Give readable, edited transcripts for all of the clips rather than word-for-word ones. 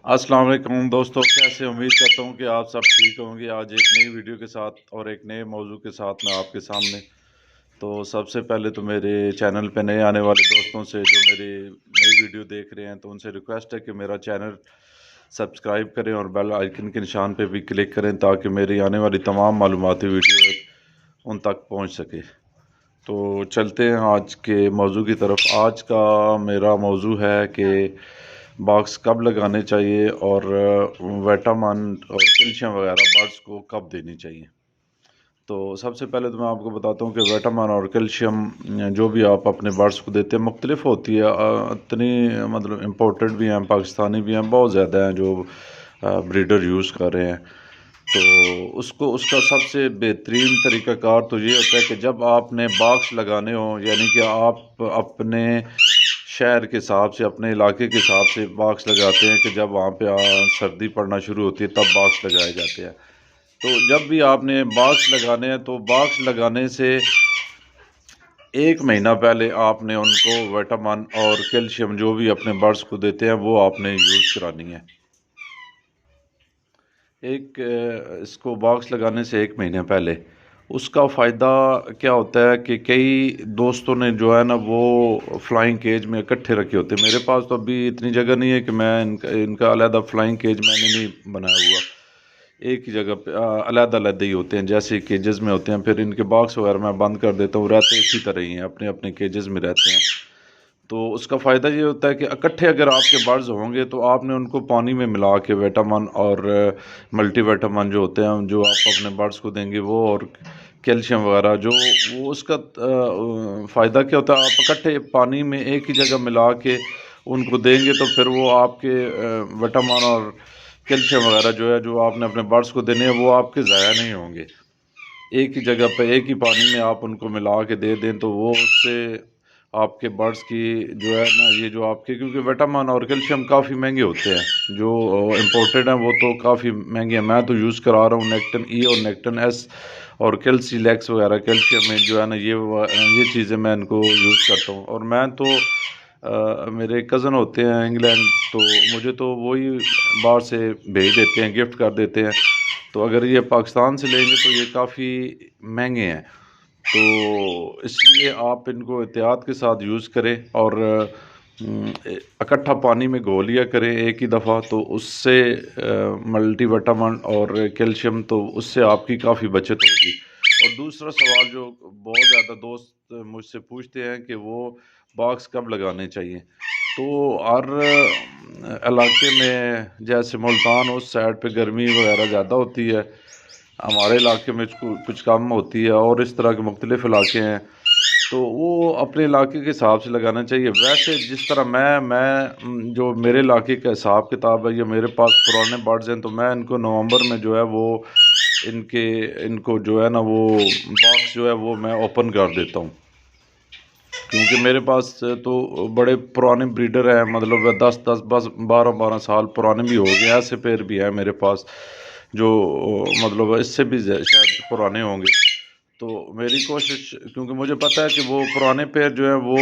अस्सलाम वालेकुम दोस्तों, कैसे उम्मीद करता हूँ कि आप सब ठीक होंगे। आज एक नई वीडियो के साथ और एक नए मौजू के साथ मैं आपके सामने। तो सबसे पहले तो मेरे चैनल पे नए आने वाले दोस्तों से जो मेरी नई वीडियो देख रहे हैं, तो उनसे रिक्वेस्ट है कि मेरा चैनल सब्सक्राइब करें और बेल आइकन के निशान पे भी क्लिक करें ताकि मेरी आने वाली तमाम मालूमाती वीडियो उन तक पहुँच सके। तो चलते हैं आज के मौजू की तरफ। आज का मेरा मौजू है कि बॉक्स कब लगाने चाहिए और विटामिन और कैल्शियम वगैरह बर्ड्स को कब देनी चाहिए। तो सबसे पहले तो मैं आपको बताता हूँ कि विटामिन और कैल्शियम जो भी आप अपने बर्ड्स को देते हैं मुख्तलिफ होती है। इतनी मतलब इम्पोर्टेड भी हैं, पाकिस्तानी भी हैं, बहुत ज़्यादा हैं जो ब्रीडर यूज़ कर रहे हैं। तो उसको उसका सबसे बेहतरीन तरीक़ाकार तो ये होता है कि जब आपने बॉक्स लगाने हो, यानी कि आप अपने शहर के हिसाब से, अपने इलाके के हिसाब से बॉक्स लगाते हैं कि जब वहाँ पे सर्दी पड़ना शुरू होती है तब बॉक्स लगाए जाते हैं। तो जब भी आपने बॉक्स लगाने हैं तो बॉक्स लगाने से एक महीना पहले आपने उनको विटामिन और कैल्शियम जो भी अपने बर्ड्स को देते हैं वो आपने यूज़ करानी है। इसको बॉक्स लगाने से एक महीने पहले उसका फ़ायदा क्या होता है कि कई दोस्तों ने जो है ना वो फ़्लाइंग केज में इकट्ठे रखे होते हैं। मेरे पास तो अभी इतनी जगह नहीं है कि मैं इनका अलहदा फ़्लाइंग केज मैंने नहीं बनाया हुआ। एक ही जगह पे अलग-अलग ही होते हैं, जैसे केजेस में होते हैं। फिर इनके बॉक्स वगैरह मैं बंद कर देता हूँ, रहते इसी तरह ही हैं, अपने-अपने केजेस में रहते हैं। तो उसका फ़ायदा ये होता है कि इकट्ठे अगर आपके बर्ड्स होंगे तो आपने उनको पानी में मिला के विटामिन और मल्टीविटामिन जो होते हैं जो आप अपने बर्ड्स को देंगे वो, और कैल्शियम वगैरह जो वो उसका फ़ायदा क्या होता है, आप इकट्ठे पानी में एक ही जगह मिला के उनको देंगे तो फिर वो आपके विटामिन और कैल्शियम वगैरह जो है जो आपने अपने बर्ड्स को देने हैं वो आपके ज़ाया नहीं होंगे। एक ही जगह पे एक ही पानी में आप उनको मिला के दे दें तो वो उससे आपके बर्ड्स की जो है ना, ये जो आपके, क्योंकि विटामिन और कैल्शियम काफ़ी महंगे होते हैं जो इम्पोर्टेड हैं, वो तो काफ़ी महंगे हैं। मैं तो यूज़ करा रहा हूँ नेक्टन ई और नेक्टन एस और कैल्सीलेक्स वगैरह, कैल्शियम में जो है ना ये चीज़ें मैं इनको यूज़ करता हूँ। और मैं तो मेरे कज़न होते हैं इंग्लैंड, तो मुझे तो वही बाहर से भेज देते हैं, गिफ्ट कर देते हैं। तो अगर ये पाकिस्तान से लेंगे तो ये काफ़ी महंगे हैं। तो इसलिए आप इनको एहतियात के साथ यूज़ करें और इकट्ठा पानी में घोल लिया करें एक ही दफ़ा, तो उससे मल्टीविटामिन और कैल्शियम तो उससे आपकी काफ़ी बचत होगी। और दूसरा सवाल जो बहुत ज़्यादा दोस्त मुझसे पूछते हैं कि वो बॉक्स कब लगाने चाहिए। तो हर इलाके में, जैसे मुल्तान उस साइड पे गर्मी वगैरह ज़्यादा होती है, हमारे इलाके में कुछ कम होती है, और इस तरह के मुख्तलिफ इलाके हैं, तो वो अपने इलाके के हिसाब से लगाना चाहिए। वैसे जिस तरह जो मेरे इलाके का हिसाब किताब है, या मेरे पास पुराने बर्ड्स हैं, तो मैं इनको नवंबर में जो है वो इनको जो है ना वो बॉक्स जो है वो मैं ओपन कर देता हूँ, क्योंकि मेरे पास तो बड़े पुराने ब्रीडर हैं, मतलब 10-10 बस 12-12 साल पुराने भी हो गए। ऐसे पेड़ भी हैं मेरे पास जो मतलब इससे भी शायद पुराने होंगे। तो मेरी कोशिश, क्योंकि मुझे पता है कि वो पुराने पेड़ जो है वो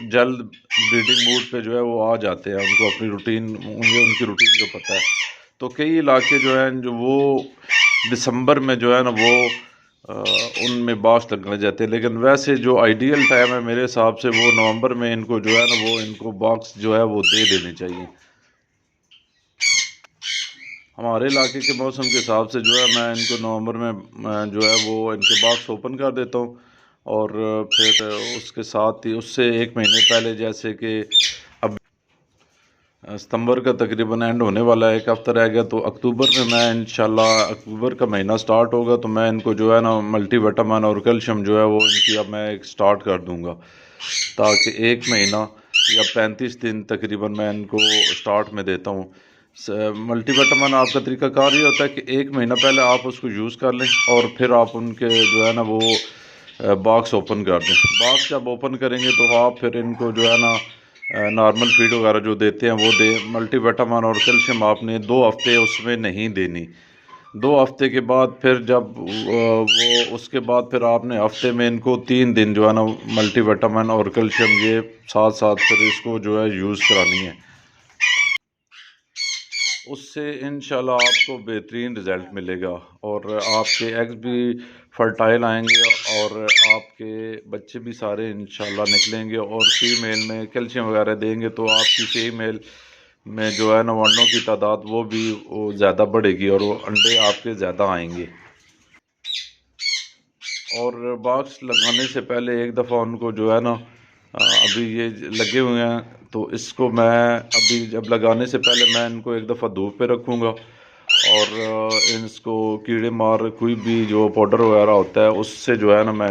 जल्द ब्रीडिंग मूड पे जो है वो आ जाते हैं, उनको अपनी रूटीन, उनकी रूटीन को पता है। तो कई इलाके जो हैं जो वो दिसंबर में जो है ना वो उनमें बाँस लगने जाते हैं, लेकिन वैसे जो आइडियल टाइम है मेरे हिसाब से वो नवंबर में इनको जो है ना वो इनको बॉक्स जो है वो दे देने चाहिए। हमारे इलाके के मौसम के हिसाब से जो है मैं इनको नवंबर में जो है वो इनके बॉक्स ओपन कर देता हूँ। और फिर उसके साथ ही उससे एक महीने पहले, जैसे कि अब सितंबर का तकरीबन एंड होने वाला है, एक हफ़्ता रह गया, तो अक्टूबर में मैं इंशाल्लाह, अक्टूबर का महीना स्टार्ट होगा तो मैं इनको जो है ना मल्टीविटामिन और कैल्शियम जो है वो इनकी अब मैं एक स्टार्ट कर दूंगा, ताकि एक महीना या 35 दिन तकरीबन मैं इनको स्टार्ट में देता हूँ। मल्टीविटामिन आपका तरीकाकार ये होता है कि एक महीना पहले आप उसको यूज़ कर लें और फिर आप उनके जो है ना वो बॉक्स ओपन कर दें। बॉक्स जब ओपन करेंगे तो आप फिर इनको जो है ना नॉर्मल फीड वगैरह जो देते हैं वो दे। मल्टीविटामिन और कैल्शियम आपने 2 हफ्ते उसमें नहीं देनी। 2 हफ्ते के बाद फिर जब वो उसके बाद फिर आपने हफ्ते में इनको 3 दिन जो है ना मल्टीविटामिन और कैल्शियम ये साथ साथ फिर इसको जो है यूज़ करानी है। اس سے انشاءاللہ آپ کو بہترین رزلٹ ملے گا، اور آپ کے ایگز بھی فرٹائل آئیں گے، اور آپ کے بچے بھی سارے انشاءاللہ نکلیں گے، اور فیمیل میں کیلشیم وغیرہ دیں گے تو آپ کی فیمیل میں جو ہے نا انڈوں کی تعداد وہ بھی زیادہ بڑھے گی، اور وہ انڈے آپ کے زیادہ آئیں گے۔ اور باکس لگانے سے پہلے ایک دفعہ ان کو جو ہے نا ابھی یہ لگے ہوئے ہیں تو اس کو میں ابھی جب لگانے سے پہلے میں ان کو ایک دفعہ دھوپ پہ رکھوں گا، اور اس کو کیڑے مار کوئی بھی جو پاؤڈر وغیرہ ہوتا ہے اس سے جو ہے نا میں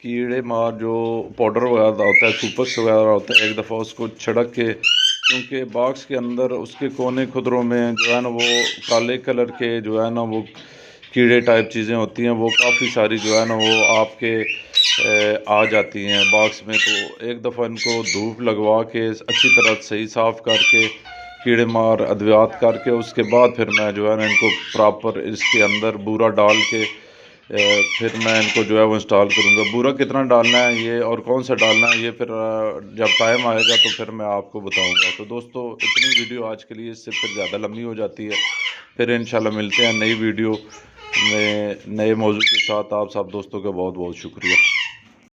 کیڑے مار جو پاؤڈر وغیرہ ہوتا ہے، سوپس وغیرہ ہوتا ہے، ایک دفعہ اس کو چھڑک کے، کیونکہ باکس کے اندر اس کے کونے خدروں میں جو ہے نا وہ کالے کلر کے جو ہے نا وہ کیڑے ٹائپ چیزیں ہوتی ہیں، وہ کافی ساری جو ہے نا وہ آپ کے آ جاتی ہیں باکس میں، تو ایک دفعہ ان کو دھوپ لگوا کے اچھی طرح صحیح صاف کر کے کیڑے مار ادویات کر کے اس کے بعد پھر میں جو ہے نا ان کو پراپر اس کے اندر بورا ڈال کے پھر میں ان کو جو ہے وہ انسٹال کروں گا۔ بورا کتنا ڈالنا ہے یہ اور کون سا ڈالنا ہے یہ پھر جب ٹائم آئے گا تو پھر میں آپ کو بتاؤں گا۔ تو دوستو اتنی ویڈیو آج کے لیے، اس سے پھر زیادہ لمبی ہو جاتی ہے، پھر انشاءاللہ ملتے ہیں نئی ویڈیو میں نئے موضوع کے ساتھ۔ آپ سب دوستوں کا بہت بہت شکریہ۔